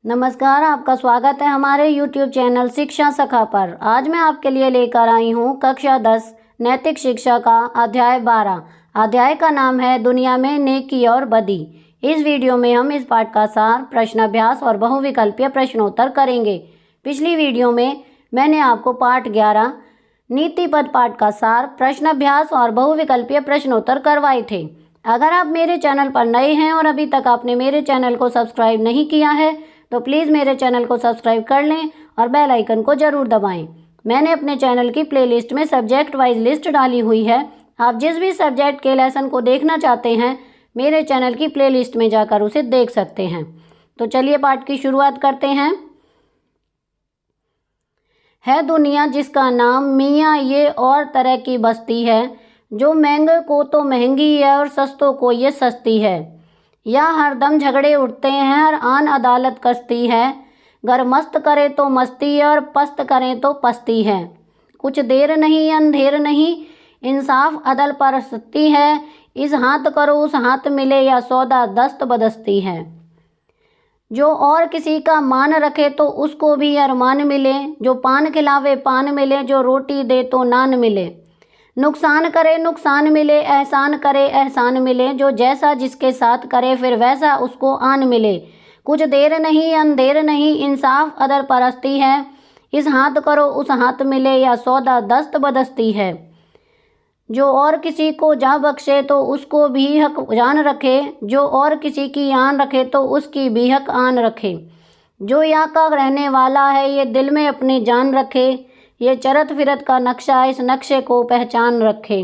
नमस्कार, आपका स्वागत है हमारे YouTube चैनल शिक्षा सखा पर। आज मैं आपके लिए लेकर आई हूँ कक्षा 10 नैतिक शिक्षा का अध्याय 12। अध्याय का नाम है दुनिया में नेकी और बदी। इस वीडियो में हम इस पाठ का सार, प्रश्नाभ्यास और बहुविकल्पीय प्रश्नोत्तर करेंगे। पिछली वीडियो में मैंने आपको पाठ 11 नीति पद पाठ का सार, प्रश्नाभ्यास और बहुविकल्पीय प्रश्नोत्तर करवाए थे। अगर आप मेरे चैनल पर नए हैं और अभी तक आपने मेरे चैनल को सब्सक्राइब नहीं किया है तो प्लीज़ मेरे चैनल को सब्सक्राइब कर लें और बेल आइकन को ज़रूर दबाएं। मैंने अपने चैनल की प्लेलिस्ट में सब्जेक्ट वाइज लिस्ट डाली हुई है। आप जिस भी सब्जेक्ट के लेसन को देखना चाहते हैं मेरे चैनल की प्लेलिस्ट में जाकर उसे देख सकते हैं। तो चलिए पाठ की शुरुआत करते हैं। है दुनिया जिसका नाम मियाँ ये और तरह की बस्ती है, जो महंगे को तो महंगी है और सस्तों को ये सस्ती है। या हरदम झगड़े उठते हैं और आन अदालत कसती है, गर मस्त करे तो मस्ती है और पस्त करें तो पस्ती है। कुछ देर नहीं अंधेर नहीं, इंसाफ अदल पर सत्ती है, इस हाथ करो उस हाथ मिले या सौदा दस्त बदस्ती है। जो और किसी का मान रखे तो उसको भी अरमान मिले, जो पान खिलावे पान मिले, जो रोटी दे तो नान मिले। नुकसान करे नुकसान मिले, एहसान करे एहसान मिले, जो जैसा जिसके साथ करे फिर वैसा उसको आन मिले। कुछ देर नहीं अंधेर नहीं, इंसाफ अदल परस्ती है, इस हाथ करो उस हाथ मिले या सौदा दस्त बदस्ती है। जो और किसी को जा बख्शे तो उसको भी हक जान रखे, जो और किसी की आन रखे तो उसकी भी हक आन रखे। जो यहाँ का रहने वाला है ये दिल में अपनी जान रखे, ये चरत फिरत का नक्शा इस नक्शे को पहचान रखे।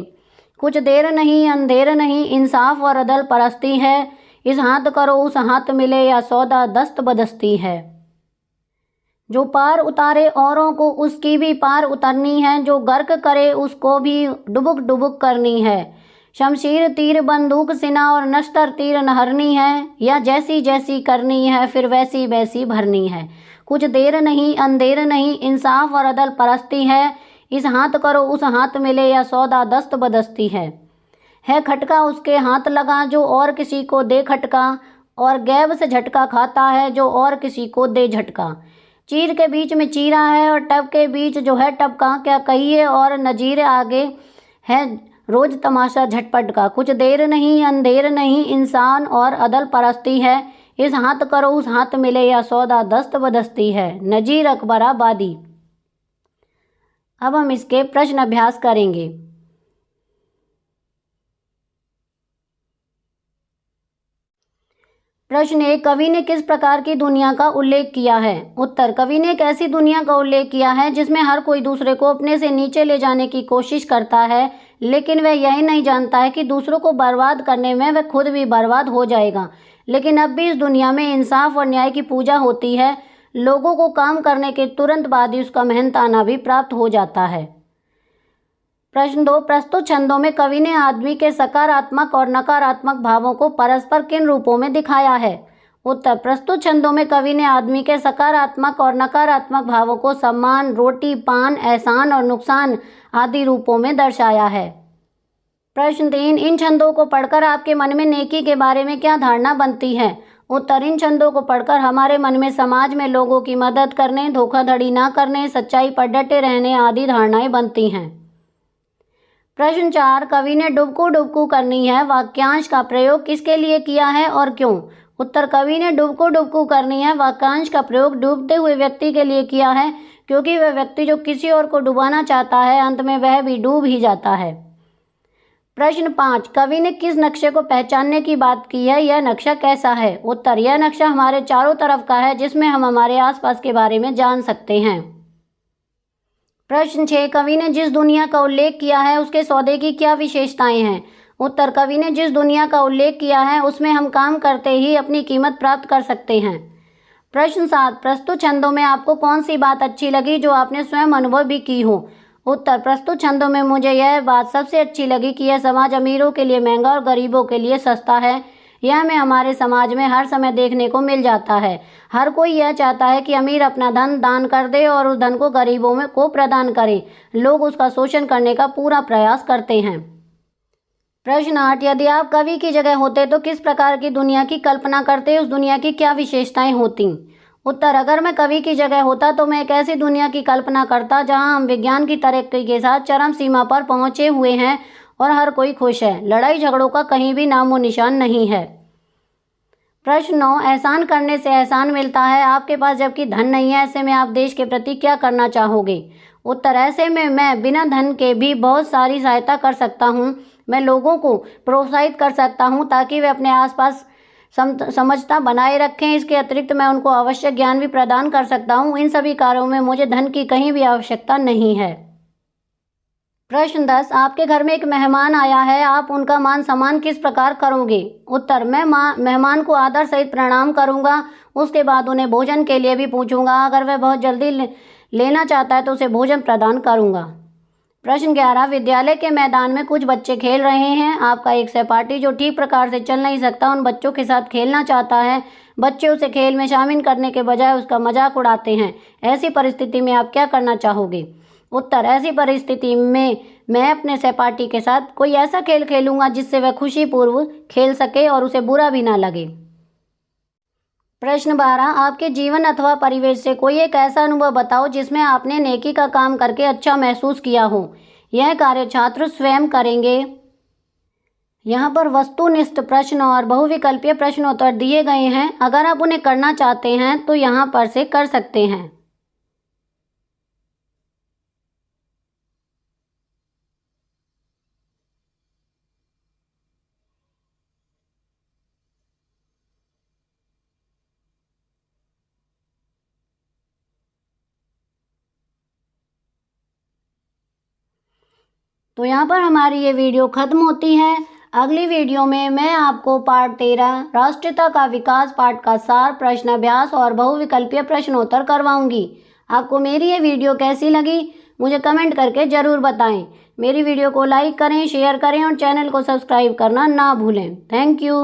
कुछ देर नहीं अंधेर नहीं, इंसाफ और अदल परस्ती है, इस हाथ करो उस हाथ मिले या सौदा दस्त बदस्ती है। जो पार उतारे औरों को उसकी भी पार उतरनी है, जो गर्क करे उसको भी डुबुक डुबुक करनी है। शमशीर तीर बंदूक सिना और नश्तर तीर नहरनी है, या जैसी जैसी करनी है फिर वैसी वैसी भरनी है। कुछ देर नहीं अंधेर नहीं, इंसाफ और अदल परस्ती है, इस हाथ करो उस हाथ मिले या सौदा दस्त बदस्ती है खटका उसके हाथ लगा जो और किसी को दे खटका, और गैब से झटका खाता है जो और किसी को दे झटका। चीर के बीच में चीरा है और टब के बीच जो है टबका, क्या कहिए और नजीर आगे है रोज तमाशा झटपट का। कुछ देर नहीं अंधेर नहीं, इंसान और अदल परस्ती है, इस हाथ करो उस हाथ मिले या सौदा दस्त बदस्ती है। नजीर अकबर आबादी। अब हम इसके प्रश्न अभ्यास करेंगे। प्रश्न 1, कवि ने किस प्रकार की दुनिया का उल्लेख किया है? उत्तर, कवि ने एक ऐसी दुनिया का उल्लेख किया है जिसमें हर कोई दूसरे को अपने से नीचे ले जाने की कोशिश करता है, लेकिन वह यही नहीं जानता है कि दूसरों को बर्बाद करने में वह खुद भी बर्बाद हो जाएगा। लेकिन अब भी इस दुनिया में इंसाफ और न्याय की पूजा होती है। लोगों को काम करने के तुरंत बाद ही उसका मेहनताना भी प्राप्त हो जाता है। प्रश्न 2, प्रस्तुत छंदों में कवि ने आदमी के सकारात्मक और नकारात्मक भावों को परस्पर किन रूपों में दिखाया है? उत्तर, प्रस्तुत छंदों में कवि ने आदमी के सकारात्मक और नकारात्मक भावों को सम्मान, रोटी, पान, एहसान और नुकसान आदि रूपों में दर्शाया है। प्रश्न 3, इन छंदों को पढ़कर आपके मन में नेकी के बारे में क्या धारणा बनती है? उत्तर, इन छंदों को पढ़कर हमारे मन में समाज में लोगों की मदद करने, धोखाधड़ी न करने, सच्चाई पर डटे रहने आदि धारणाएं बनती हैं। प्रश्न 4, कवि ने डुबकू डुबकू करनी है वाक्यांश का प्रयोग किसके लिए किया है और क्यों? उत्तर, कवि ने डुबकू डुबकू करनी है वाक्यांश का प्रयोग डूबते हुए व्यक्ति के लिए किया है, क्योंकि वह व्यक्ति जो किसी और को डुबाना चाहता है अंत में वह भी डूब ही जाता है। प्रश्न 5, कवि ने किस नक्शे को पहचानने की बात की है? यह नक्शा कैसा है? उत्तर, यह नक्शा हमारे चारों तरफ का है जिसमें हम हमारे आसपास के बारे में जान सकते हैं। प्रश्न 6, कवि ने जिस दुनिया का उल्लेख किया है उसके सौदे की क्या विशेषताएं हैं? उत्तर, कवि ने जिस दुनिया का उल्लेख किया है उसमें हम काम करते ही अपनी कीमत प्राप्त कर सकते हैं। प्रश्न 7, प्रस्तुत छंदों में आपको कौन सी बात अच्छी लगी जो आपने स्वयं अनुभव भी की हो? उत्तर, प्रस्तुत छंदों में मुझे यह बात सबसे अच्छी लगी कि यह समाज अमीरों के लिए महंगा और गरीबों के लिए सस्ता है। यह हमें हमारे समाज में हर समय देखने को मिल जाता है। हर कोई यह चाहता है कि अमीर अपना धन दान कर दे और उस धन को गरीबों में को प्रदान करे। लोग उसका शोषण करने का पूरा प्रयास करते हैं। प्रश्न 8, यदि आप कवि की जगह होते तो किस प्रकार की दुनिया की कल्पना करते, उस दुनिया की क्या विशेषताएं होती? उत्तर, अगर मैं कवि की जगह होता तो मैं एक ऐसी दुनिया की कल्पना करता जहां हम विज्ञान की तरक्की के साथ चरम सीमा पर पहुंचे हुए हैं और हर कोई खुश है। लड़ाई झगड़ों का कहीं भी नामो निशान नहीं है। प्रश्न 9, एहसान करने से एहसान मिलता है। आपके पास जबकि धन नहीं है, ऐसे में आप देश के प्रति क्या करना चाहोगे? उत्तर, ऐसे में मैं बिना धन के भी बहुत सारी सहायता कर सकता हूँ। मैं लोगों को प्रोत्साहित कर सकता हूँ ताकि वे अपने आसपास समझता बनाए रखें। इसके अतिरिक्त मैं उनको आवश्यक ज्ञान भी प्रदान कर सकता हूँ। इन सभी कार्यों में मुझे धन की कहीं भी आवश्यकता नहीं है। प्रश्न 10, आपके घर में एक मेहमान आया है, आप उनका मान सम्मान किस प्रकार करोगे? उत्तर, मैं मेहमान को आदर सहित प्रणाम करूंगा। उसके बाद उन्हें भोजन के लिए भी पूछूंगा। अगर वह बहुत जल्दी लेना चाहता है तो उसे भोजन प्रदान करूंगा। प्रश्न 11, विद्यालय के मैदान में कुछ बच्चे खेल रहे हैं। आपका एक सहपाठी जो ठीक प्रकार से चल नहीं सकता उन बच्चों के साथ खेलना चाहता है। बच्चे उसे खेल में शामिल करने के बजाय उसका मजाक उड़ाते हैं। ऐसी परिस्थिति में आप क्या करना चाहोगे? उत्तर, ऐसी परिस्थिति में मैं अपने सहपाठी के साथ कोई ऐसा खेल खेलूंगा जिससे वह खुशीपूर्वक खेल सके और उसे बुरा भी ना लगे। प्रश्न 12, आपके जीवन अथवा परिवेश से कोई एक ऐसा अनुभव बताओ जिसमें आपने नेकी का काम करके अच्छा महसूस किया हो। यह कार्य छात्र स्वयं करेंगे। यहाँ पर वस्तुनिष्ठ प्रश्न और बहुविकल्पीय प्रश्नोत्तर दिए गए हैं। अगर आप उन्हें करना चाहते हैं तो यहाँ पर से कर सकते हैं। तो यहाँ पर हमारी ये वीडियो ख़त्म होती है। अगली वीडियो में मैं आपको पार्ट 13 राष्ट्रीयता का विकास पाठ का सार, प्रश्नाभ्यास और बहुविकल्पीय प्रश्नोत्तर करवाऊंगी। आपको मेरी ये वीडियो कैसी लगी मुझे कमेंट करके ज़रूर बताएं। मेरी वीडियो को लाइक करें, शेयर करें और चैनल को सब्सक्राइब करना ना भूलें। Thank you.